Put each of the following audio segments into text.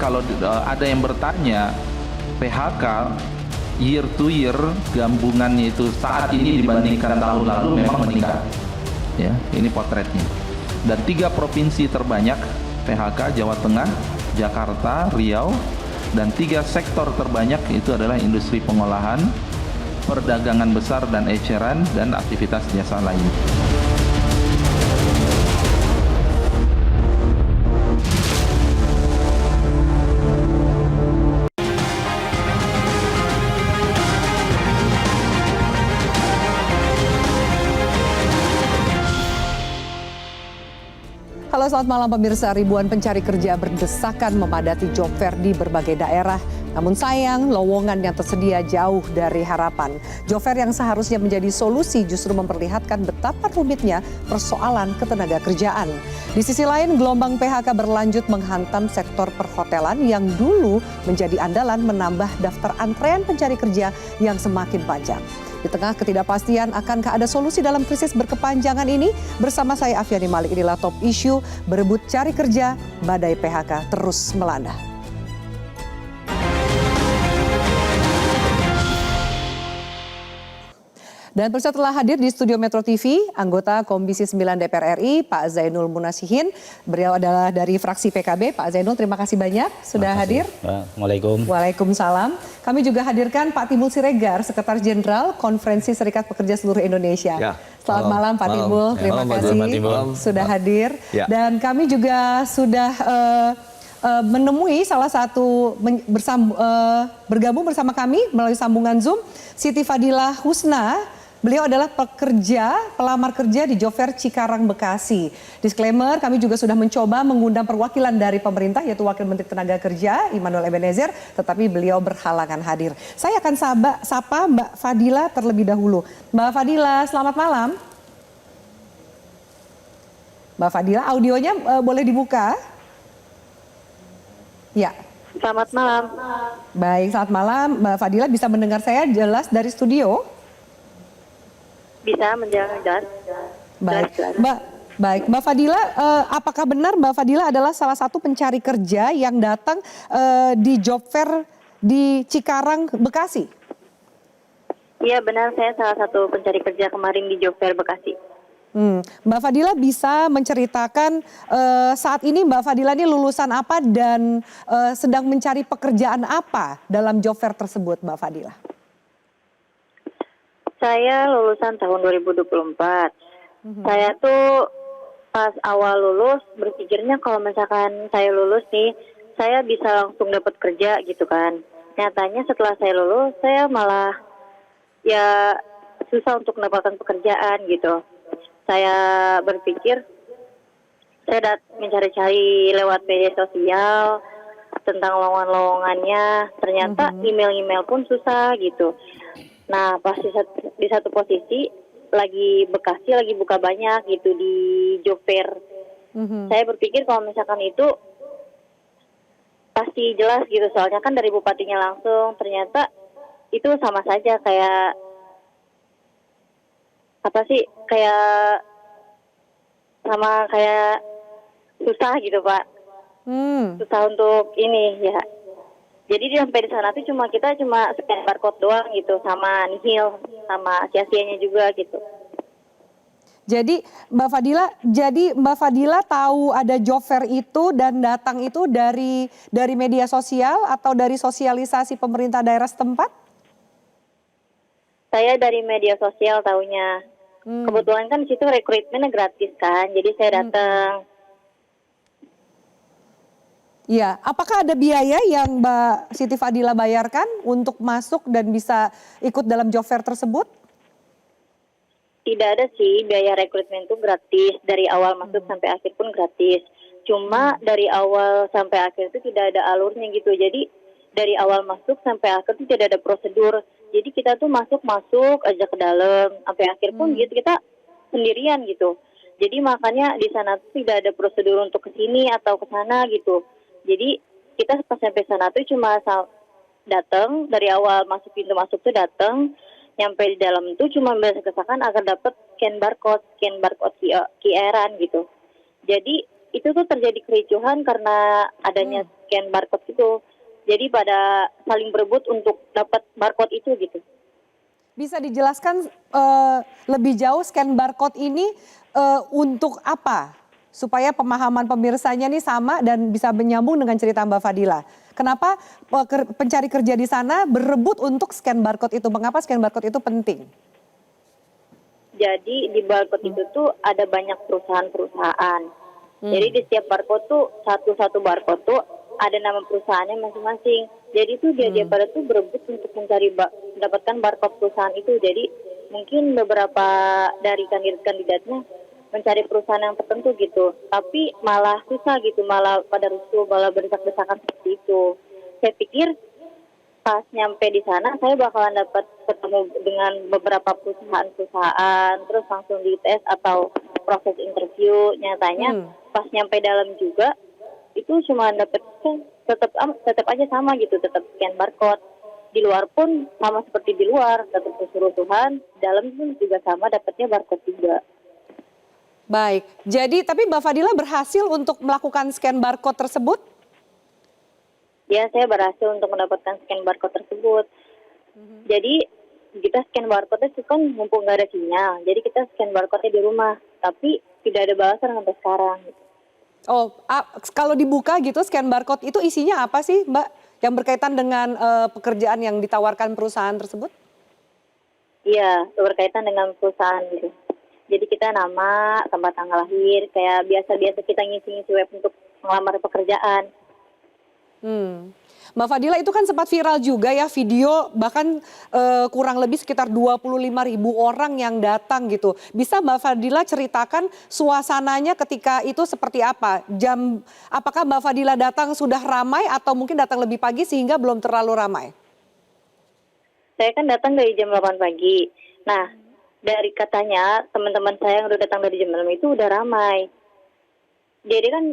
kalau ada yang bertanya PHK year to year gabungannya itu saat ini dibandingkan tahun lalu memang meningkat. Ya, ini potretnya. Dan 3 provinsi terbanyak PHK Jawa Tengah, Jakarta, Riau, dan 3 sektor terbanyak itu adalah industri pengolahan, perdagangan besar dan eceran, dan aktivitas jasa lain. Halo, selamat malam pemirsa. Ribuan pencari kerja berdesakan memadati job fair di berbagai daerah. Namun sayang, lowongan yang tersedia jauh dari harapan. Job fair yang seharusnya menjadi solusi justru memperlihatkan betapa rumitnya persoalan ketenaga kerjaan. Di sisi lain, gelombang PHK berlanjut menghantam sektor perhotelan yang dulu menjadi andalan, menambah daftar antrean pencari kerja yang semakin panjang. Di tengah ketidakpastian, akankah ada solusi dalam krisis berkepanjangan ini? Bersama saya Afiani Malik, inilah Top Issue. Berebut cari kerja, badai PHK terus melanda. Dan pemirsa, telah hadir di studio Metro TV anggota Komisi 9 DPR RI Pak Zainul Munasihin. Beliau adalah dari fraksi PKB. Pak Zainul, terima kasih banyak sudah hadir. Assalamualaikum. Waalaikumsalam. Kami juga hadirkan Pak Timbul Siregar, Sekretaris Jenderal Konferensi Serikat Pekerja Seluruh Indonesia. Ya. Selamat malam Pak Timbul, terima kasih sudah hadir. Ya. Dan kami juga sudah menemui salah satu bergabung bersama kami melalui sambungan Zoom, Siti Fadilah Husna. Beliau adalah pelamar kerja di Job Fair Cikarang, Bekasi. Disclaimer, kami juga sudah mencoba mengundang perwakilan dari pemerintah, yaitu Wakil Menteri Tenaga Kerja Immanuel Ebenezer, tetapi beliau berhalangan hadir. Saya akan sapa Mbak Fadilah terlebih dahulu. Mbak Fadilah, selamat malam. Mbak Fadilah, audionya boleh dibuka? Ya. Selamat malam. Baik, selamat malam. Mbak Fadilah, bisa mendengar saya jelas dari studio? Bisa menjelaskan jelas. Baik, Mbak Fadilah, apakah benar Mbak Fadilah adalah salah satu pencari kerja yang datang di Job Fair di Cikarang, Bekasi? Iya benar, saya salah satu pencari kerja kemarin di Job Fair Bekasi. Mbak Fadilah bisa menceritakan saat ini Mbak Fadilah ini lulusan apa dan sedang mencari pekerjaan apa dalam Job Fair tersebut, Mbak Fadilah? Saya lulusan tahun 2024. Saya tuh pas awal lulus berpikirnya kalau misalkan saya lulus nih, saya bisa langsung dapat kerja gitu kan. Nyatanya setelah saya lulus, saya malah ya susah untuk mendapatkan pekerjaan gitu. Saya berpikir, saya mencari-cari lewat media sosial tentang lowongan-lowongannya. Ternyata email-email pun susah gitu. Nah, pas di satu posisi Bekasi lagi buka banyak gitu di Job Fair. Saya berpikir kalau misalkan itu pasti jelas gitu, soalnya kan dari bupatinya langsung. Ternyata itu sama saja kayak susah gitu Pak. Susah untuk ini ya. Jadi sampai di sana tuh kita cuma scan barcode doang gitu, sama nihil, sama sia-sianya juga gitu. Jadi Mbak Fadilah tahu ada Job Fair itu dan datang itu dari media sosial atau dari sosialisasi pemerintah daerah setempat? Saya dari media sosial taunya. Kebetulan kan di situ rekrutmennya gratis kan, jadi saya datang. Ya, apakah ada biaya yang Mbak Siti Fadilah bayarkan untuk masuk dan bisa ikut dalam Job Fair tersebut? Tidak ada sih, biaya rekrutmen itu gratis. Dari awal masuk sampai akhir pun gratis. Cuma dari awal sampai akhir itu tidak ada alurnya gitu. Jadi dari awal masuk sampai akhir itu tidak ada prosedur. Jadi kita tuh masuk aja ke dalam. Sampai akhir pun gitu kita sendirian gitu. Jadi makanya di sana tuh tidak ada prosedur untuk ke sini atau ke sana gitu. Jadi kita pas sampai sana tuh cuma datang, dari awal masuk pintu masuk tuh datang, nyampe di dalam itu cuma berdesakan agar dapat scan barcode QR-an gitu. Jadi itu tuh terjadi kericuhan karena adanya scan barcode itu. Jadi pada saling berebut untuk dapat barcode itu gitu. Bisa dijelaskan lebih jauh scan barcode ini untuk apa? Supaya pemahaman pemirsanya nih sama dan bisa menyambung dengan cerita Mbak Fadila. Kenapa pencari kerja di sana berebut untuk scan barcode itu? Mengapa scan barcode itu penting? Jadi di barcode itu tuh ada banyak perusahaan-perusahaan. Jadi di setiap barcode tuh satu-satu barcode tuh ada nama perusahaannya masing-masing. Jadi tuh dia pada tuh berebut untuk mencari mendapatkan barcode perusahaan itu. Jadi mungkin beberapa dari kandidat-kandidatnya mencari perusahaan yang tertentu gitu. Tapi malah susah gitu, malah pada rusuh, malah berdesak-desakan seperti itu. Saya pikir pas nyampe di sana saya bakalan dapat ketemu dengan beberapa perusahaan-perusahaan, terus langsung dites atau proses interview. Nyatanya pas nyampe dalam juga itu cuma dapat tetap aja sama gitu, tetap scan barcode. Di luar pun sama seperti di luar, tetap keseluruhan, dalam pun juga sama dapatnya barcode juga. Baik, jadi tapi Mbak Fadila berhasil untuk melakukan scan barcode tersebut? Ya, saya berhasil untuk mendapatkan scan barcode tersebut. Jadi kita scan barcode itu kan mumpung nggak ada sinyal, jadi kita scan barcode-nya di rumah, tapi tidak ada balasan sampai sekarang. Oh, kalau dibuka gitu scan barcode itu isinya apa sih Mbak? Yang berkaitan dengan pekerjaan yang ditawarkan perusahaan tersebut? Iya, berkaitan dengan perusahaan gitu. Jadi kita nama, tempat tanggal lahir, kayak biasa-biasa kita ngisi-ngisi web untuk melamar pekerjaan. Mbak Fadila, itu kan sempat viral juga ya video, bahkan kurang lebih sekitar 25.000 orang yang datang gitu. Bisa Mbak Fadila ceritakan suasananya ketika itu seperti apa? Apakah Mbak Fadila datang sudah ramai atau mungkin datang lebih pagi sehingga belum terlalu ramai? Saya kan datang dari jam 8 pagi. Nah, dari katanya teman-teman saya yang udah datang dari jam 6 itu udah ramai. Jadi kan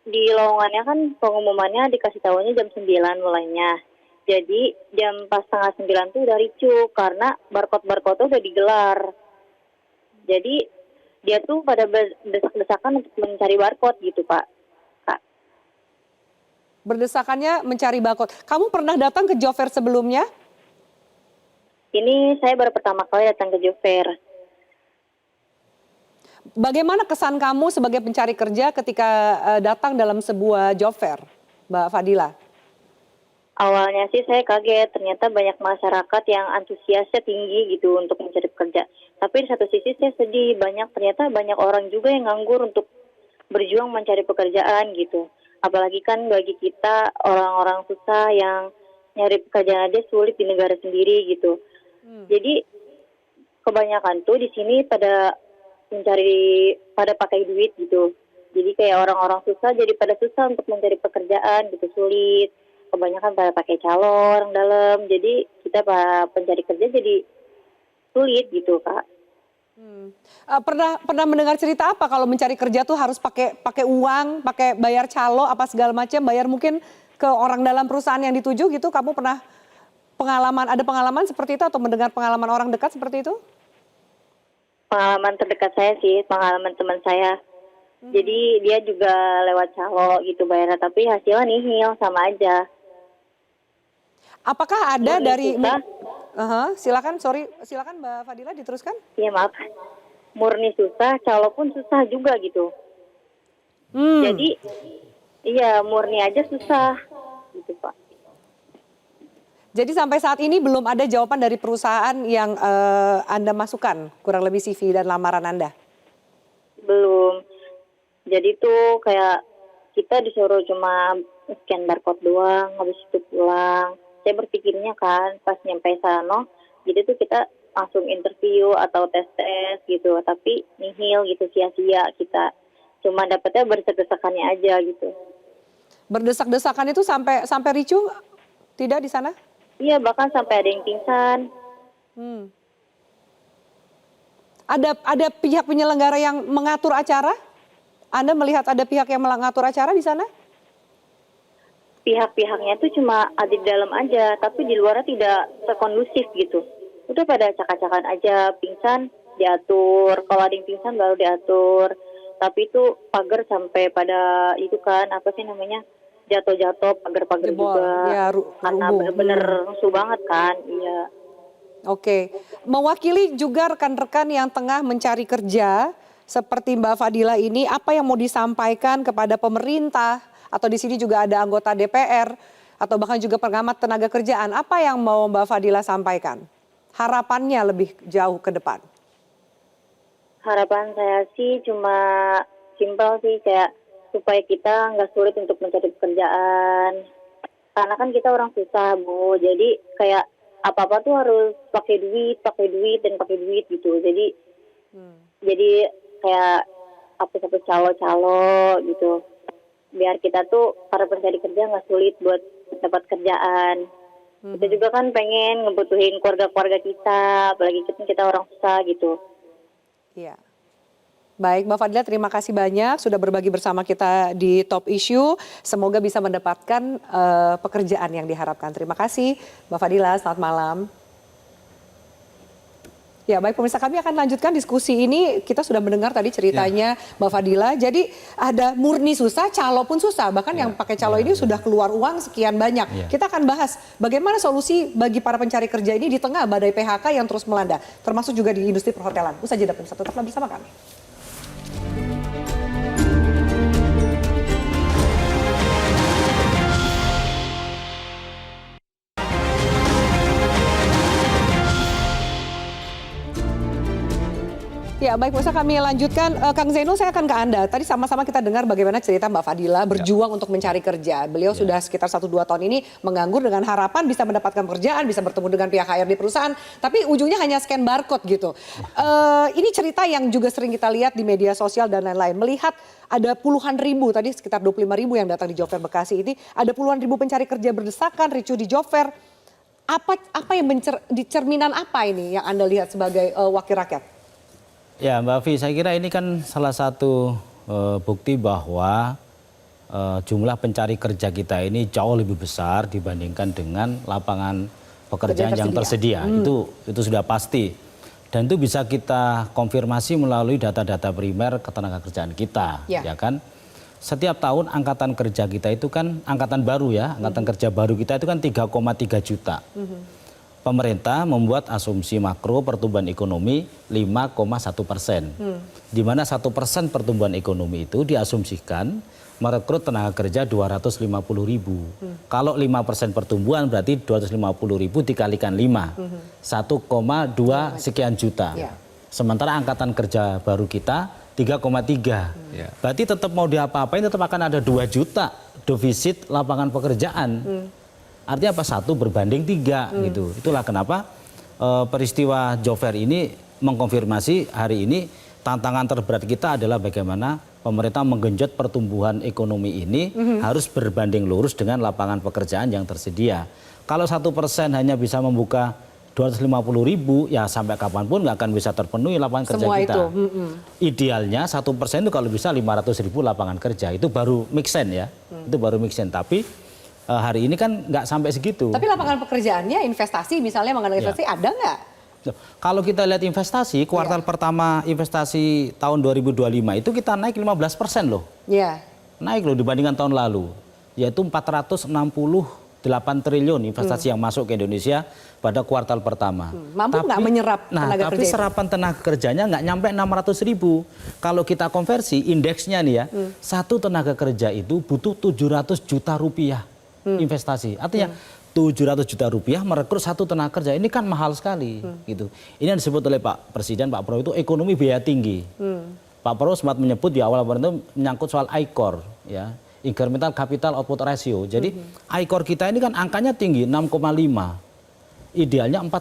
di lowongannya kan pengumumannya dikasih tahunya jam 9 mulainya. Jadi jam pas setengah 9 tuh udah ricuh karena barcode-barcode udah digelar. Jadi dia tuh pada berdesak-desakan untuk mencari barcode gitu Pak. Kak. Berdesakannya mencari barcode. Kamu pernah datang ke job fair sebelumnya? Ini saya baru pertama kali datang ke job fair. Bagaimana kesan kamu sebagai pencari kerja ketika datang dalam sebuah job fair, Mbak Fadila? Awalnya sih saya kaget, ternyata banyak masyarakat yang antusiasnya tinggi gitu untuk mencari pekerja. Tapi di satu sisi saya sedih, ternyata banyak orang juga yang nganggur untuk berjuang mencari pekerjaan gitu. Apalagi kan bagi kita orang-orang susah yang nyari pekerjaan aja sulit di negara sendiri gitu. Jadi kebanyakan tuh di sini pada pakai duit gitu. Jadi kayak orang-orang susah jadi pada susah untuk mencari pekerjaan gitu, sulit. Kebanyakan pada pakai calo orang dalam. Jadi kita pencari kerja jadi sulit gitu, Kak. Pernah mendengar cerita apa kalau mencari kerja tuh harus pakai uang, pakai bayar calo apa segala macam, bayar mungkin ke orang dalam perusahaan yang dituju gitu? Kamu pernah ada pengalaman seperti itu atau mendengar pengalaman orang dekat seperti itu? Pengalaman terdekat saya sih, pengalaman teman saya. Jadi dia juga lewat calo gitu bayarnya, tapi hasilnya nihil, sama aja. Apakah ada Murni dari... susah. Silakan Mbak Fadila diteruskan. Iya maaf, murni susah, calo pun susah juga gitu. Jadi, iya murni aja susah gitu Pak. Jadi sampai saat ini belum ada jawaban dari perusahaan yang Anda masukkan, kurang lebih CV dan lamaran Anda? Belum. Jadi tuh kayak kita disuruh cuma scan barcode doang, habis itu pulang. Saya berpikirnya kan pas nyampe sana, jadi tuh kita langsung interview atau tes-tes gitu, tapi nihil gitu, sia-sia kita. Cuma dapetnya berdesak-desakannya aja gitu. Berdesak-desakan itu sampai ricuh tidak di sana? Iya, bahkan sampai ada yang pingsan. Ada pihak penyelenggara yang mengatur acara? Anda melihat ada pihak yang mengatur acara di sana? Pihak-pihaknya tuh cuma ada di dalam aja, tapi di luarnya tidak sekondusif gitu. Udah pada acak-acakan aja, pingsan diatur, kalau ada yang pingsan baru diatur. Tapi itu pagar sampai pada itu kan, apa sih namanya, jatuh-jatuh, pagar-pagar Jebol. juga. Ya, Karena rubuh. bener-bener rusuh banget kan. Iya. Oke, mewakili juga rekan-rekan yang tengah mencari kerja seperti Mbak Fadila ini, apa yang mau disampaikan kepada pemerintah atau di sini juga ada anggota DPR atau bahkan juga pengamat tenaga kerjaan, apa yang mau Mbak Fadila sampaikan? Harapannya lebih jauh ke depan. Harapan saya sih cuma simpel sih, kayak supaya kita nggak sulit untuk mencari pekerjaan. Karena kan kita orang susah, Bu. Jadi kayak apa-apa tuh harus pakai duit gitu. Jadi kayak hapus-hapus calo-calo gitu. Biar kita tuh para pencari kerja nggak sulit buat dapat kerjaan. Kita juga kan pengen ngebutuhin keluarga-keluarga kita, apalagi kita orang susah gitu. Iya. Baik, Mbak Fadila, terima kasih banyak sudah berbagi bersama kita di Top Issue. Semoga bisa mendapatkan pekerjaan yang diharapkan. Terima kasih, Mbak Fadila. Selamat malam. Ya, baik pemirsa, kami akan lanjutkan diskusi ini. Kita sudah mendengar tadi ceritanya Mbak Fadila. Jadi ada murni susah, calo pun susah. Bahkan yang pakai calo ini sudah keluar uang sekian banyak. Kita akan bahas bagaimana solusi bagi para pencari kerja ini di tengah badai PHK yang terus melanda. Termasuk juga di industri perhotelan. Usai jeda pemirsa, tetaplah bersama kami. Ya baik, pemirsa, kami lanjutkan. Kang Zainul, saya akan ke Anda. Tadi sama-sama kita dengar bagaimana cerita Mbak Fadila berjuang untuk mencari kerja. Beliau sudah sekitar 1-2 tahun ini menganggur dengan harapan bisa mendapatkan pekerjaan, bisa bertemu dengan pihak HRD perusahaan. Tapi ujungnya hanya scan barcode gitu. Ini cerita yang juga sering kita lihat di media sosial dan lain-lain. Melihat ada puluhan ribu, tadi sekitar 25.000 yang datang di Job Fair Bekasi ini. Ada puluhan ribu pencari kerja berdesakan, ricuh di Job Fair. Apa yang di cerminan apa ini yang Anda lihat sebagai wakil rakyat? Ya Mbak Vi, saya kira ini kan salah satu bukti bahwa jumlah pencari kerja kita ini jauh lebih besar dibandingkan dengan lapangan pekerjaan yang tersedia. Itu sudah pasti. Dan itu bisa kita konfirmasi melalui data-data primer ketenagakerjaan kita, ya kan? Setiap tahun angkatan kerja kita itu kan angkatan baru ya, angkatan kerja baru kita itu kan 3,3 juta. Pemerintah membuat asumsi makro pertumbuhan ekonomi 5,1%. Di mana 1% pertumbuhan ekonomi itu diasumsikan merekrut tenaga kerja 250.000. Kalau 5% pertumbuhan berarti 250.000 dikalikan 5. 1,2 sekian juta. Sementara angkatan kerja baru kita 3,3. Berarti tetap mau diapa-apain tetap akan ada 2 juta defisit lapangan pekerjaan. Artinya apa? 1 berbanding 3 gitu. Itulah kenapa peristiwa Job Fair ini mengkonfirmasi hari ini tantangan terberat kita adalah bagaimana pemerintah menggenjot pertumbuhan ekonomi ini harus berbanding lurus dengan lapangan pekerjaan yang tersedia. Kalau 1% hanya bisa membuka 250.000, ya sampai kapanpun nggak akan bisa terpenuhi lapangan kerja kita. Idealnya 1% itu kalau bisa 500.000 lapangan kerja, itu baru make sense ya. Itu baru make sense. Tapi hari ini kan nggak sampai segitu. Tapi lapangan pekerjaannya, investasi misalnya mengenai investasi ada nggak? Kalau kita lihat investasi, kuartal pertama investasi tahun 2025 itu kita naik 15% loh. Naik loh dibandingkan tahun lalu. Yaitu 468 triliun investasi yang masuk ke Indonesia pada kuartal pertama. Mampu nggak menyerap tenaga kerja? Tapi serapan tenaga kerjanya nggak nyampe 600.000. Kalau kita konversi indeksnya nih ya, satu tenaga kerja itu butuh 700 juta rupiah. Investasi, artinya 700 juta rupiah merekrut satu tenaga kerja, ini kan mahal sekali gitu. Ini yang disebut oleh Pak Presiden, Pak Prabowo itu ekonomi biaya tinggi. Pak Prabowo sempat menyebut di awal itu menyangkut soal ICOR ya, incremental capital output ratio. Jadi ICOR kita ini kan angkanya tinggi 6,5, idealnya 4,5.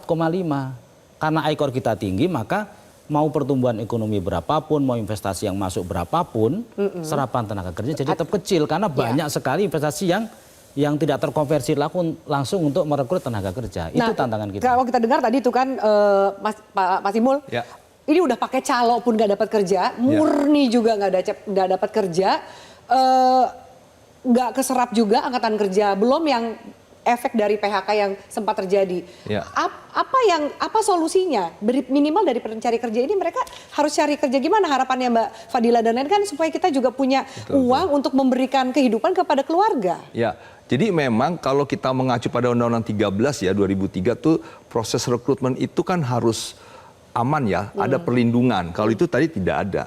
Karena ICOR kita tinggi maka mau pertumbuhan ekonomi berapapun, mau investasi yang masuk berapapun, serapan tenaga kerja jadi tetap kecil karena banyak sekali investasi yang tidak terkonversi langsung untuk merekrut tenaga kerja. Itu tantangan kita. Kalau kita dengar tadi itu kan Pak Simul, ini udah pakai calo pun nggak dapat kerja, murni juga nggak dapat kerja, nggak keserap juga angkatan kerja, belum yang efek dari PHK yang sempat terjadi. Ya. Apa solusinya? Minimal dari pencari kerja ini mereka harus cari kerja gimana? Harapannya Mbak Fadila dan lain kan supaya kita juga punya uang untuk memberikan kehidupan kepada keluarga. Ya, jadi memang kalau kita mengacu pada Undang-Undang 13 ya 2003 tuh proses rekrutmen itu kan harus aman ya, ada perlindungan. Kalau itu tadi tidak ada.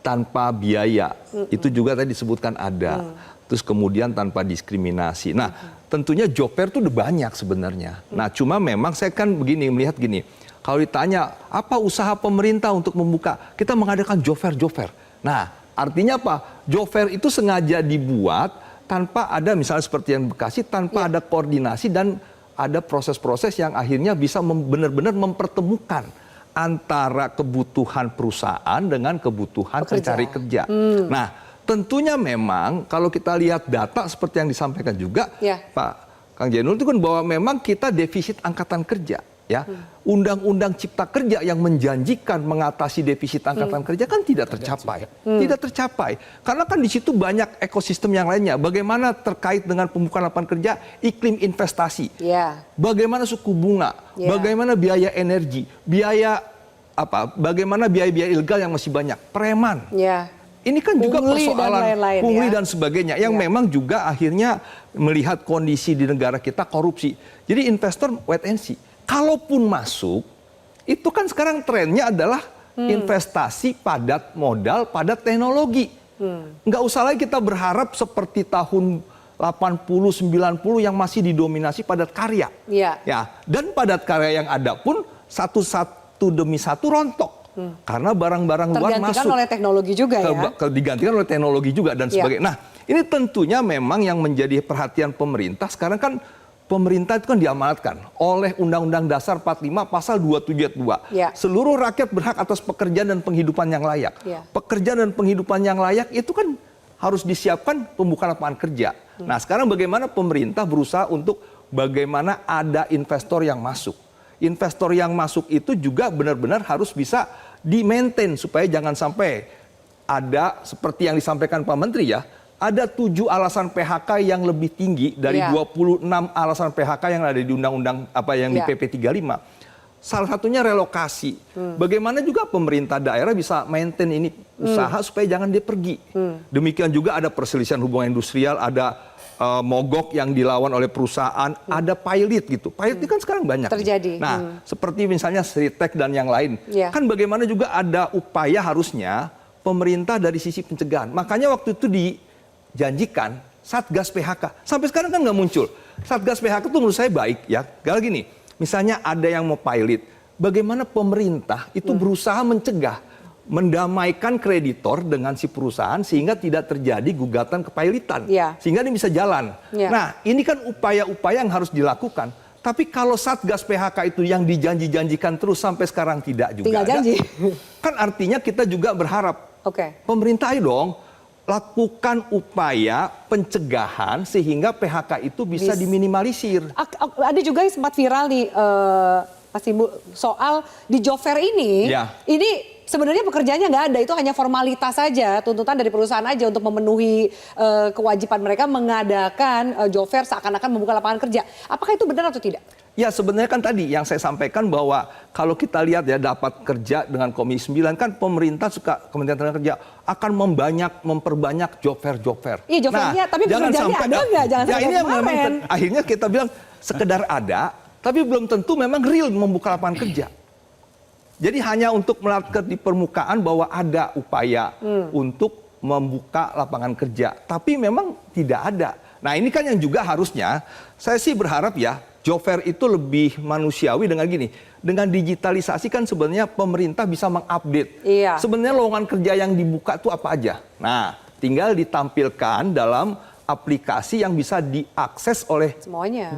Tanpa biaya, itu juga tadi disebutkan ada. Terus kemudian tanpa diskriminasi. Nah, tentunya job fair itu udah banyak sebenarnya. Nah, cuma memang saya kan melihat gini. Kalau ditanya, apa usaha pemerintah untuk membuka? Kita mengadakan job fair. Nah, artinya apa? Job fair itu sengaja dibuat tanpa ada misalnya seperti yang Bekasi, tanpa ada koordinasi dan ada proses-proses yang akhirnya bisa benar-benar mempertemukan antara kebutuhan perusahaan dengan kebutuhan pencari kerja. Nah, tentunya memang kalau kita lihat data seperti yang disampaikan juga Pak Kang Jainul itu kan bahwa memang kita defisit angkatan kerja. Ya, undang-undang cipta kerja yang menjanjikan mengatasi defisit angkatan kerja kan tidak tercapai. Tidak tercapai. Karena kan di situ banyak ekosistem yang lainnya. Bagaimana terkait dengan pembukaan lapangan kerja, iklim investasi. Bagaimana suku bunga, bagaimana biaya energi, bagaimana biaya-biaya ilegal yang masih banyak, preman. Ini kan juga persoalan pungli dan sebagainya yang memang juga akhirnya melihat kondisi di negara kita korupsi. Jadi investor wait and see. Kalaupun masuk, itu kan sekarang trennya adalah investasi padat modal, padat teknologi. Nggak usah lagi kita berharap seperti tahun 80, 90 yang masih didominasi padat karya. Ya, dan padat karya yang ada pun satu demi satu rontok. Karena barang-barang luar masuk. Tergantikan oleh teknologi juga ya? Digantikan oleh teknologi juga dan sebagainya. Nah, ini tentunya memang yang menjadi perhatian pemerintah. Sekarang kan pemerintah itu kan diamanatkan oleh Undang-Undang Dasar 45 Pasal 27 ayat 2. Seluruh rakyat berhak atas pekerjaan dan penghidupan yang layak. Pekerjaan dan penghidupan yang layak itu kan harus disiapkan pembukaan lapangan kerja. Nah, sekarang bagaimana pemerintah berusaha untuk bagaimana ada investor yang masuk. Investor yang masuk itu juga benar-benar harus bisa di-maintain supaya jangan sampai ada seperti yang disampaikan Pak Menteri ya, ada 7 alasan PHK yang lebih tinggi dari 26 alasan PHK yang ada di undang-undang di PP 35. Salah satunya relokasi. Bagaimana juga pemerintah daerah bisa maintain ini usaha supaya jangan dia pergi. Demikian juga ada perselisihan hubungan industrial, ada mogok yang dilawan oleh perusahaan, ada pilot gitu. Pilot ini kan sekarang banyak. Terjadi. Nah, seperti misalnya Sritek dan yang lain. Kan bagaimana juga ada upaya harusnya pemerintah dari sisi pencegahan. Makanya waktu itu dijanjikan Satgas PHK. Sampai sekarang kan nggak muncul. Satgas PHK itu menurut saya baik ya. Kalau gini, misalnya ada yang mau pilot, bagaimana pemerintah itu berusaha mencegah, mendamaikan kreditor dengan si perusahaan sehingga tidak terjadi gugatan kepailitan. Sehingga ini bisa jalan. Nah, ini kan upaya-upaya yang harus dilakukan. Tapi kalau Satgas PHK itu yang dijanji-janjikan terus sampai sekarang tidak juga ada. Kan artinya kita juga berharap pemerintah dong lakukan upaya pencegahan sehingga PHK itu bisa diminimalisir. Ada juga yang sempat viral nih Mas Ibu soal di job fair ini. Ini sebenarnya pekerjaannya nggak ada, itu hanya formalitas saja, tuntutan dari perusahaan aja untuk memenuhi kewajiban mereka mengadakan job fair seakan-akan membuka lapangan kerja. Apakah itu benar atau tidak? Ya sebenarnya kan tadi yang saya sampaikan bahwa kalau kita lihat ya dapat kerja dengan Komisi 9 kan pemerintah Kementerian Tenaga Kerja akan memperbanyak job fair. Iya job fairnya, tapi pekerjaannya ada nggak? Jangan sampai ini yang memang akhirnya kita bilang sekedar ada, tapi belum tentu memang real membuka lapangan kerja. Jadi hanya untuk melihat di permukaan bahwa ada upaya untuk membuka lapangan kerja. Tapi memang tidak ada. Nah ini kan yang juga harusnya, saya sih berharap ya, job fair itu lebih manusiawi dengan gini. Dengan digitalisasi kan sebenarnya pemerintah bisa mengupdate. Sebenarnya lowongan kerja yang dibuka itu apa aja. Nah tinggal ditampilkan dalam aplikasi yang bisa diakses oleh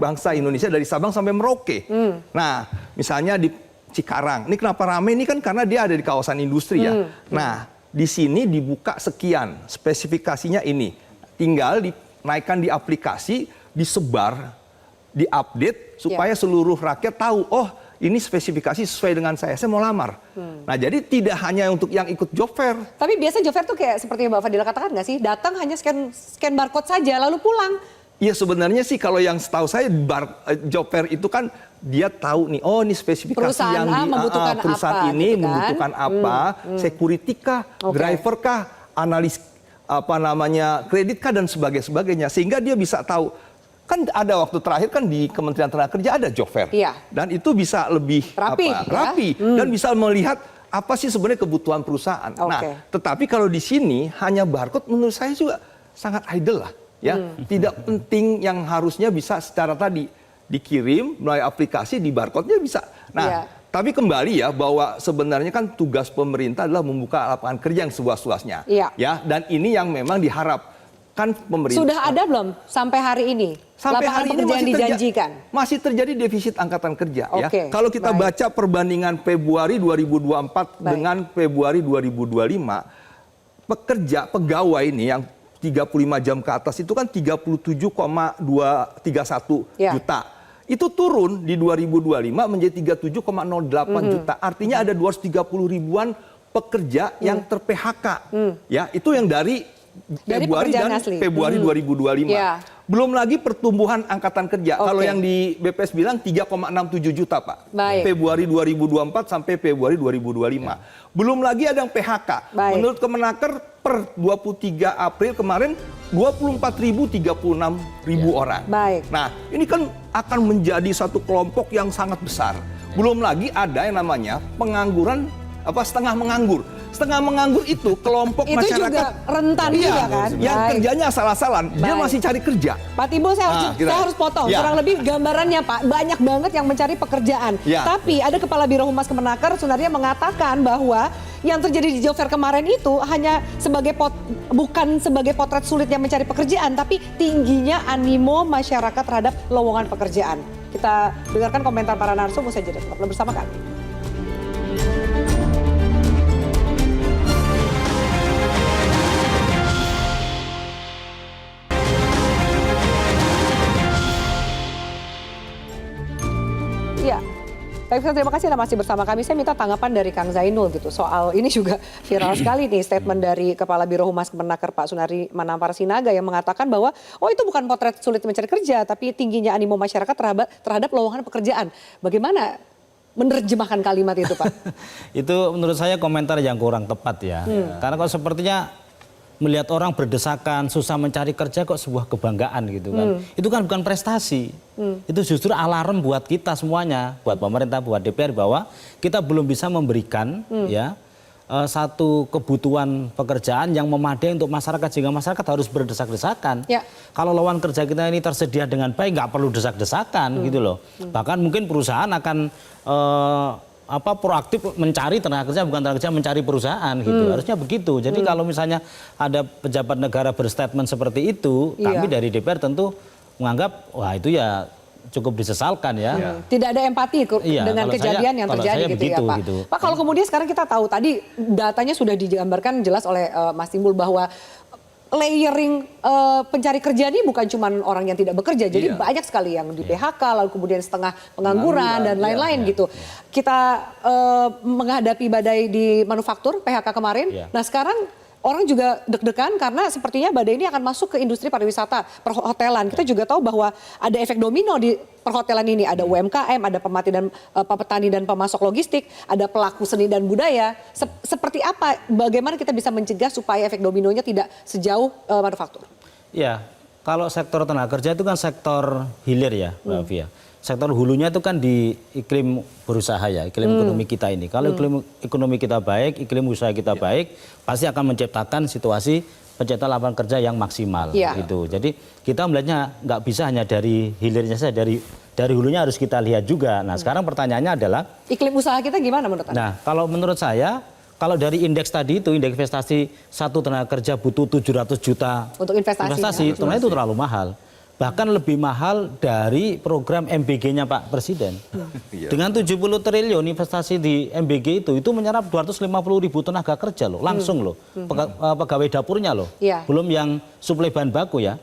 bangsa Indonesia dari Sabang sampai Merauke. Nah misalnya di Cikarang. Ini kenapa rame? Ini kan karena dia ada di kawasan industri ya. Nah, di sini dibuka sekian, spesifikasinya ini. Tinggal dinaikkan di aplikasi, disebar, diupdate supaya seluruh rakyat tahu, oh ini spesifikasi sesuai dengan saya mau lamar. Nah, jadi tidak hanya untuk yang ikut job fair. Tapi biasa job fair tuh kayak seperti yang Mbak Fadila katakan nggak sih? Datang hanya scan barcode saja lalu pulang. Iya sebenarnya sih kalau yang setahu saya job fair itu kan dia tahu nih, oh ini spesifikasi Perusahaan yang A membutuhkan perusahaan apa, ini gitu kan? membutuhkan apa, security kah, Oke. driver kah, analis apa namanya kredit kah dan sebagainya, sehingga dia bisa tahu. Kan ada waktu terakhir kan di Kementerian Tenaga Kerja ada job fair, Iya. dan itu bisa lebih Rapi, ya? rapi dan bisa melihat apa sih sebenarnya kebutuhan perusahaan. Oke. Nah, tetapi kalau di sini hanya barcode menurut saya juga sangat idle lah. Ya, tidak penting yang harusnya bisa secara tadi dikirim melalui aplikasi di barcode-nya bisa. Nah, Iya. tapi kembali ya bahwa sebenarnya kan tugas pemerintah adalah membuka lapangan kerja yang seluas-luasnya. Iya. Ya, dan ini yang memang diharapkan pemerintah. Sudah ada belum sampai hari ini? Sampai lapangan hari ini pekerjaan dijanjikan. masih terjadi defisit angkatan kerja ya. Oke, Kalau kita baik. baca perbandingan Februari 2024 Baik. dengan Februari 2025, pegawai ini yang 35 jam ke atas itu kan 37,231 Ya. juta. Itu turun di 2025 menjadi 37,08 juta. Artinya ada 230 ribuan pekerja yang ter-PHK. Ya, itu yang dari Februari pekerjaan dan asli. Februari 2025. Ya. Belum lagi pertumbuhan angkatan kerja. Oke. Kalau yang di BPS bilang 3,67 juta, Pak. Baik. Februari 2024 sampai Februari 2025. Belum lagi ada yang PHK. Baik. Menurut Kemenaker per 23 April kemarin 24.036 orang. Baik. Nah, ini kan akan menjadi satu kelompok yang sangat besar. Belum lagi ada yang namanya pengangguran setengah menganggur. Setengah menganggur itu kelompok Itu masyarakat juga rentan juga kan? yang Baik. kerjanya asal-asalan, dia Baik. masih cari kerja. Pak Timbul, saya harus potong. Ya. Kurang lebih gambarannya, Pak, banyak banget yang mencari pekerjaan. Ya. Tapi ada Kepala Biro Humas Kemenaker sebenarnya mengatakan bahwa yang terjadi di job fair kemarin itu hanya bukan sebagai potret sulitnya mencari pekerjaan, tapi tingginya animo masyarakat terhadap lowongan pekerjaan. Kita dengarkan komentar para narsum usai jeda. Tetaplah bersama kami. Ya, baik, terima kasih Anda masih bersama kami. Saya minta tanggapan dari Kang Zainul gitu soal ini juga viral sekali nih statement dari Kepala Biro Humas Kemenaker Pak Sunardi Manampar Sinaga yang mengatakan bahwa itu bukan potret sulit mencari kerja, tapi tingginya animo masyarakat terhadap lowongan pekerjaan. Bagaimana menerjemahkan kalimat itu, Pak? Itu menurut saya komentar yang kurang tepat ya. Karena kalau sepertinya melihat orang berdesakan, susah mencari kerja kok sebuah kebanggaan gitu kan. Itu kan bukan prestasi. Itu justru alarm buat kita semuanya, buat pemerintah, buat DPR bahwa kita belum bisa memberikan ya satu kebutuhan pekerjaan yang memadai untuk masyarakat sehingga masyarakat harus berdesak-desakan. Ya. Kalau lowongan kerja kita ini tersedia dengan baik nggak perlu desak-desakan gitu loh. Bahkan mungkin perusahaan akan proaktif mencari tenaga kerja, bukan tenaga kerja mencari perusahaan gitu. Harusnya begitu. Jadi kalau misalnya ada pejabat negara berstatement seperti itu, kami dari DPR tentu menganggap wah itu ya cukup disesalkan ya. Tidak ada empati dengan kejadian yang terjadi gitu ya, Pak. Gitu. Pak, kalau kemudian sekarang kita tahu tadi datanya sudah digambarkan jelas oleh Mas Timbul bahwa layering pencari kerja ini bukan cuma orang yang tidak bekerja, jadi banyak sekali yang di PHK, lalu kemudian setengah pengangguran dan lain-lain gitu. Kita menghadapi badai di manufaktur PHK kemarin. Nah sekarang orang juga deg-degan karena sepertinya badai ini akan masuk ke industri pariwisata, perhotelan. Kita juga tahu bahwa ada efek domino di perhotelan ini. Ada UMKM, ada petani dan pemasok logistik, ada pelaku seni dan budaya. Seperti apa, bagaimana kita bisa mencegah supaya efek dominonya tidak sejauh manufaktur? Ya, kalau sektor tenaga kerja itu kan sektor hilir ya, Mbak Fia. Sektor hulunya itu kan di iklim berusaha ya, iklim ekonomi kita ini. Kalau iklim ekonomi kita baik, iklim usaha kita baik, pasti akan menciptakan situasi penciptaan lapangan kerja yang maksimal. Gitu. Jadi kita melihatnya nggak bisa hanya dari hilirnya saja, dari hulunya harus kita lihat juga. Nah sekarang pertanyaannya adalah iklim usaha kita gimana menurut Anda? Nah kalau menurut saya, kalau dari indeks tadi itu, indeks investasi satu tenaga kerja butuh 700 juta untuk investasi sebenarnya itu terlalu mahal. Bahkan lebih mahal dari program MBG-nya Pak Presiden. Dengan 70 triliun investasi di MBG itu menyerap 250 ribu tenaga kerja loh, langsung loh, pegawai dapurnya loh. Belum yang suplai bahan baku ya.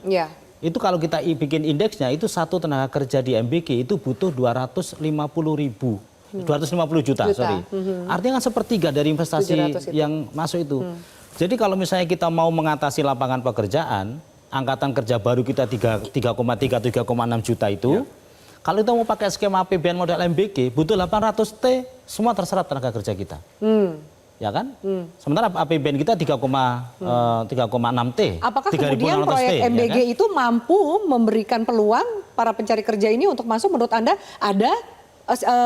Itu kalau kita bikin indeksnya itu satu tenaga kerja di MBG itu butuh 250 juta. Artinya kan sepertiga dari investasi yang masuk itu. Jadi kalau misalnya kita mau mengatasi lapangan pekerjaan, angkatan kerja baru kita 3,3, 3,6 juta itu, kalau kita mau pakai skema APBN model MBG, butuh 800 T, semua terserap tenaga kerja kita. Ya kan? Sementara APBN kita 3,6 T. Apakah 3.600 kemudian proyek T, ya MBG kan? itu mampu memberikan peluang para pencari kerja ini untuk masuk? Menurut Anda ada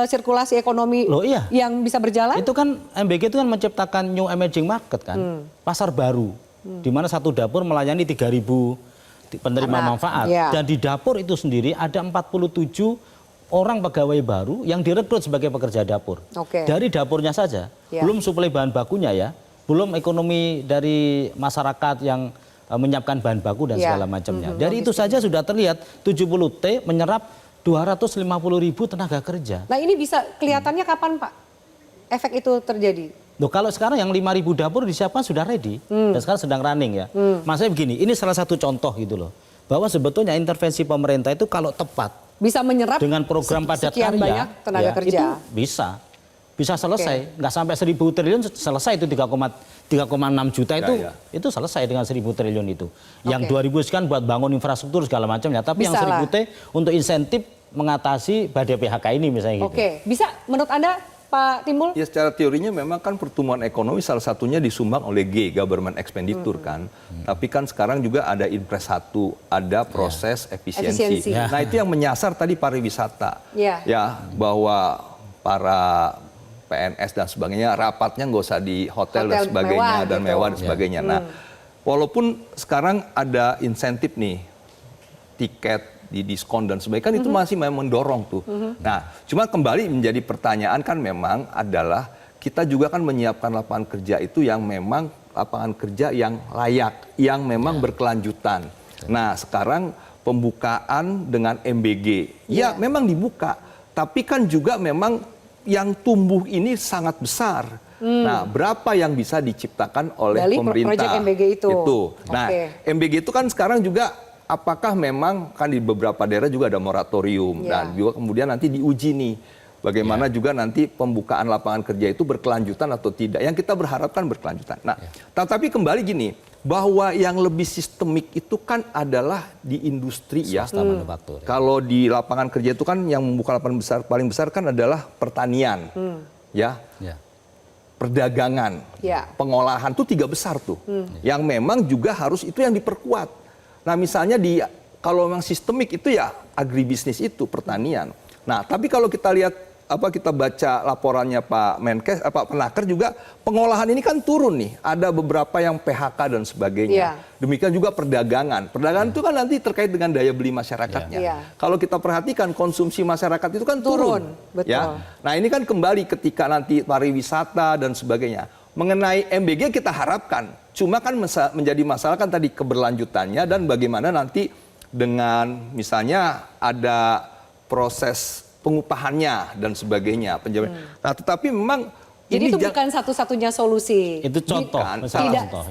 sirkulasi ekonomi Loh, iya. yang bisa berjalan? Itu kan MBG itu kan menciptakan new emerging market kan, pasar baru, di mana satu dapur melayani 3.000 penerima manfaat, dan di dapur itu sendiri ada 47 orang pegawai baru yang direkrut sebagai pekerja dapur. Dari dapurnya saja, belum suplai bahan bakunya ya, belum ekonomi dari masyarakat yang menyiapkan bahan baku dan segala macamnya. Dari itu saja sudah terlihat 70 T menyerap 250.000 tenaga kerja. Nah ini bisa kelihatannya kapan Pak efek itu terjadi? Loh, kalau sekarang yang 5.000 dapur disiapkan sudah ready dan sekarang sedang running ya. Maksudnya begini, ini salah satu contoh gitu loh, bahwa sebetulnya intervensi pemerintah itu kalau tepat bisa menyerap dengan program padat sekian karya banyak tenaga kerja. itu bisa selesai, nggak sampai 1.000 triliun selesai itu 3,6 juta itu selesai dengan 1.000 triliun itu. Yang 2.000 sekian buat bangun infrastruktur segala macamnya, tapi bisa yang 1.000 T untuk insentif mengatasi badai PHK ini misalnya gitu. Bisa menurut Anda Pak Timbul? Ya secara teorinya memang kan pertumbuhan ekonomi salah satunya disumbang oleh government expenditure kan. Tapi kan sekarang juga ada Impres 1, ada proses efisiensi. Nah itu yang menyasar tadi pariwisata. Ya bahwa para PNS dan sebagainya rapatnya nggak usah di hotel dan sebagainya dan mewah dan sebagainya. Nah walaupun sekarang ada insentif nih, tiket di diskon dan sebagainya, kan itu masih memang mendorong tuh. Nah, cuma kembali menjadi pertanyaan kan memang adalah kita juga kan menyiapkan lapangan kerja itu yang memang lapangan kerja yang layak, yang memang berkelanjutan. Nah, sekarang pembukaan dengan MBG, ya memang dibuka, tapi kan juga memang yang tumbuh ini sangat besar. Nah, berapa yang bisa diciptakan oleh dari pemerintah? proyek MBG itu. Nah, MBG itu kan sekarang juga apakah memang kan di beberapa daerah juga ada moratorium dan juga kemudian nanti diuji nih bagaimana juga nanti pembukaan lapangan kerja itu berkelanjutan atau tidak. Yang kita berharapkan berkelanjutan. Nah, tetapi kembali gini, bahwa yang lebih sistemik itu kan adalah di industri manufaktur. Kalau di lapangan kerja itu kan yang membuka lapangan besar paling besar kan adalah pertanian. Perdagangan, pengolahan itu 3 besar tuh. Yang memang juga harus itu yang diperkuat. Nah misalnya kalau memang sistemik itu ya agribisnis itu pertanian. Nah tapi kalau kita lihat kita baca laporannya Pak Menkes, Pak Penaker juga pengolahan ini kan turun nih. Ada beberapa yang PHK dan sebagainya. Demikian juga perdagangan. Perdagangan itu kan nanti terkait dengan daya beli masyarakatnya. Kalau kita perhatikan konsumsi masyarakat itu kan turun. Betul. Nah ini kan kembali ketika nanti pariwisata dan sebagainya. Mengenai MBG kita harapkan, cuma kan menjadi masalah kan tadi keberlanjutannya dan bagaimana nanti dengan misalnya ada proses pengupahannya dan sebagainya. Nah tetapi memang jadi itu bukan satu-satunya solusi. Itu contoh.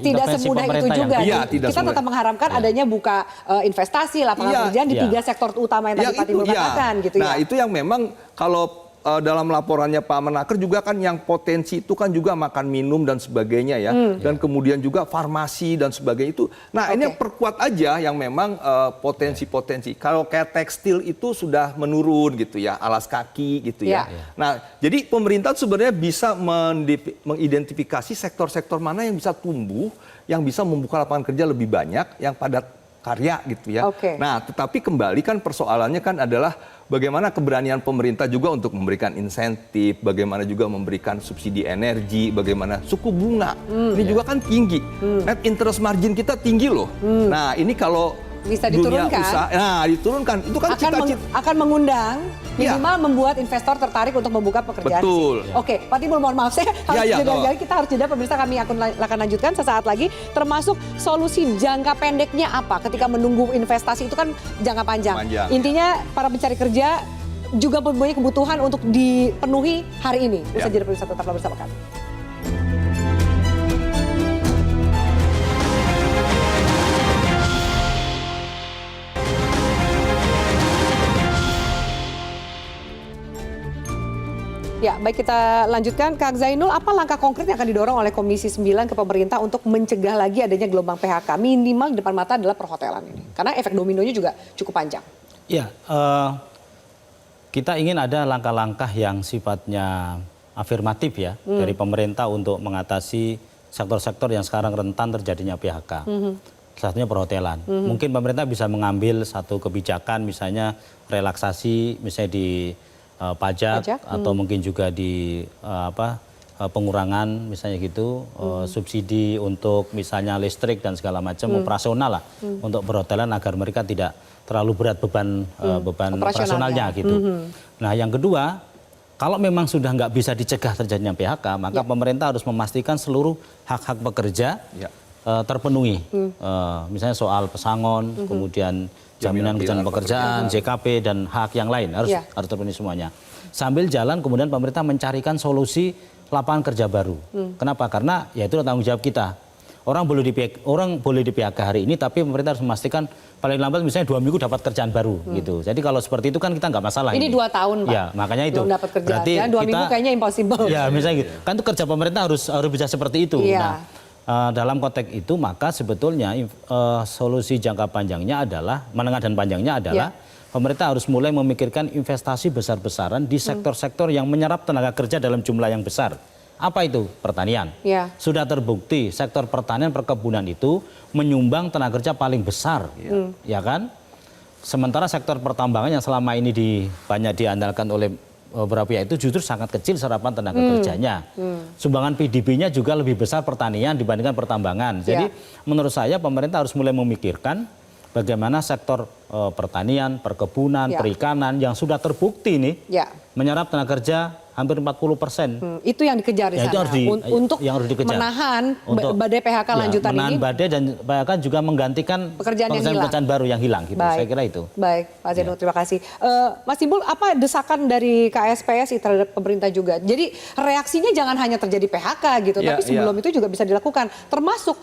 Tidak semudah itu juga. Kita tetap mengharapkan adanya buka investasi, lapangan pekerjaan di 3 sektor utama yang tadi Pak Timbul katakan. Gitu nah itu yang memang kalau dalam laporannya Pak Menaker juga kan yang potensi itu kan juga makan minum dan sebagainya ya. Dan kemudian juga farmasi dan sebagainya itu. Nah ini perkuat aja yang memang potensi-potensi. Kalau kayak tekstil itu sudah menurun gitu ya, alas kaki gitu ya. Nah jadi pemerintah sebenarnya bisa mengidentifikasi sektor-sektor mana yang bisa tumbuh, yang bisa membuka lapangan kerja lebih banyak, yang padat karya gitu ya. Nah tetapi kembali kan persoalannya kan adalah bagaimana keberanian pemerintah juga untuk memberikan insentif, bagaimana juga memberikan subsidi energi, bagaimana suku bunga. Ini juga kan tinggi. Net interest margin kita tinggi loh. Nah ini kalau bisa diturunkan, diturunkan. Itu kan akan mengundang minimal membuat investor tertarik untuk membuka pekerjaan. Betul. Oke, Pak Timbul mohon maaf saya harus kita harus jeda pemirsa, kami akan lanjutkan sesaat lagi, termasuk solusi jangka pendeknya apa ketika menunggu investasi itu kan jangka panjang. Intinya para pencari kerja juga mempunyai kebutuhan untuk dipenuhi hari ini. Usai jeda pemirsa, tetaplah bersama kami. Ya, baik kita lanjutkan. Kak Zainul, apa langkah konkret yang akan didorong oleh Komisi 9 ke pemerintah untuk mencegah lagi adanya gelombang PHK? Minimal di depan mata adalah perhotelan ini. Karena efek dominonya juga cukup panjang. Ya, kita ingin ada langkah-langkah yang sifatnya afirmatif ya dari pemerintah untuk mengatasi sektor-sektor yang sekarang rentan terjadinya PHK. Salah satunya perhotelan. Mungkin pemerintah bisa mengambil satu kebijakan, misalnya relaksasi, misalnya di pajak atau mungkin juga di pengurangan, misalnya gitu, subsidi untuk misalnya listrik dan segala macam operasional lah untuk perhotelan agar mereka tidak terlalu berat beban operasionalnya gitu. Nah, yang kedua, kalau memang sudah nggak bisa dicegah terjadinya PHK, maka pemerintah harus memastikan seluruh hak-hak pekerja terpenuhi. Misalnya soal pesangon, kemudian jaminan ketenaga pekerjaan, JKP dan hak yang lain harus terpenuhi semuanya. Sambil jalan kemudian pemerintah mencarikan solusi lapangan kerja baru. Kenapa? Karena ya itu tanggung jawab kita. Orang boleh di PHK hari ini, tapi pemerintah harus memastikan paling lambat misalnya 2 minggu dapat kerjaan baru gitu. Jadi kalau seperti itu kan kita nggak masalah. Ini 2 tahun, Pak. Ya, makanya itu. Belum dapat kerjaan. Berarti ya, 2 minggu kayaknya impossible. Ya, misalnya gitu. Kan itu kerja pemerintah harus bisa seperti itu. Dalam konteks itu maka sebetulnya solusi jangka panjangnya adalah, menengah dan panjangnya adalah pemerintah harus mulai memikirkan investasi besar-besaran di sektor-sektor yang menyerap tenaga kerja dalam jumlah yang besar. Apa itu? Pertanian. Sudah terbukti sektor pertanian perkebunan itu menyumbang tenaga kerja paling besar, ya kan? Sementara sektor pertambangan yang selama ini banyak diandalkan oleh beberapa pihak itu justru sangat kecil serapan tenaga kerjanya. Sumbangan PDB-nya juga lebih besar pertanian dibandingkan pertambangan. Jadi menurut saya pemerintah harus mulai memikirkan bagaimana sektor pertanian, perkebunan, perikanan yang sudah terbukti nih menyerap tenaga kerja hampir 40%. Itu yang dikejar di sana. Untuk yang harus dikejar. Menahan badai PHK lanjutan menahan ini. badai dan PHK juga menggantikan pekerjaan baru yang hilang. Gitu. Saya kira itu. Baik, Pak Zainul, terima kasih. Mas Timbul, apa desakan dari KSPSI terhadap pemerintah juga? Jadi reaksinya jangan hanya terjadi PHK gitu, tapi sebelum itu juga bisa dilakukan. Termasuk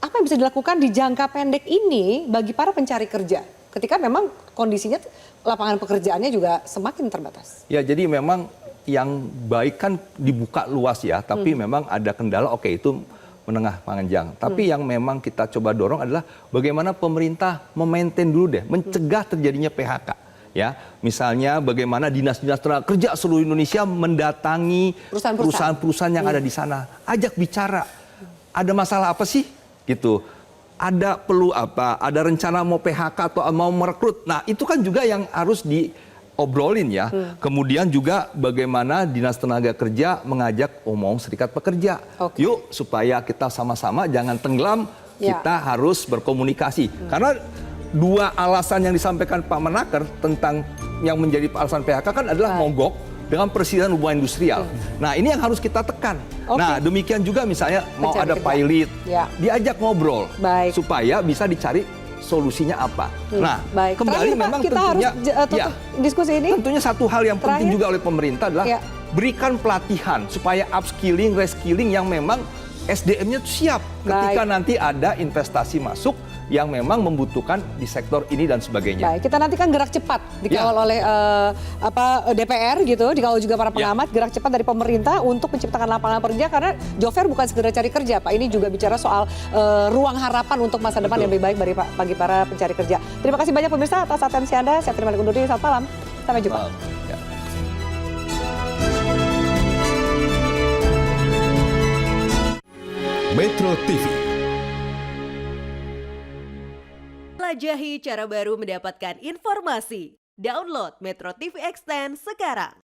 apa yang bisa dilakukan di jangka pendek ini bagi para pencari kerja? Ketika memang kondisinya lapangan pekerjaannya juga semakin terbatas. Ya, jadi memang yang baik kan dibuka luas ya, tapi memang ada kendala, itu menengah panjang. Tapi yang memang kita coba dorong adalah bagaimana pemerintah memaintain dulu deh, mencegah terjadinya PHK. Ya, misalnya bagaimana dinas-dinas tenaga kerja seluruh Indonesia mendatangi perusahaan-perusahaan yang ada di sana, ajak bicara, ada masalah apa sih, gitu. Ada perlu apa, ada rencana mau PHK atau mau merekrut. Nah, itu kan juga yang harus diobrolin ya. Kemudian juga bagaimana Dinas Tenaga Kerja mengajak serikat pekerja. Yuk supaya kita sama-sama jangan tenggelam, kita harus berkomunikasi. Karena 2 alasan yang disampaikan Pak Menaker tentang yang menjadi alasan PHK kan adalah mogok dengan persisian hubungan industrial. Nah, ini yang harus kita tekan. Nah, demikian juga misalnya mau ada pilot, diajak ngobrol supaya bisa dicari solusinya apa. Nah, kembali memang kita tentunya harus tutup diskusi ini. Tentunya satu hal yang penting juga oleh pemerintah adalah berikan pelatihan supaya upskilling, reskilling yang memang SDM-nya siap ketika nanti ada investasi masuk yang memang membutuhkan di sektor ini dan sebagainya. Baik, kita nantikan gerak cepat dikawal oleh DPR gitu, dikawal juga para pengamat, gerak cepat dari pemerintah untuk menciptakan lapangan kerja, karena job fair bukan sekedar cari kerja, Pak. Ini juga bicara soal ruang harapan untuk masa depan yang lebih baik bagi para pencari kerja. Terima kasih banyak pemirsa atas atensi Anda. Saya terima undur diri. Selamat malam. Sampai jumpa. Metro TV. Jelajahi cara baru mendapatkan informasi. Download Metro TV Extend sekarang.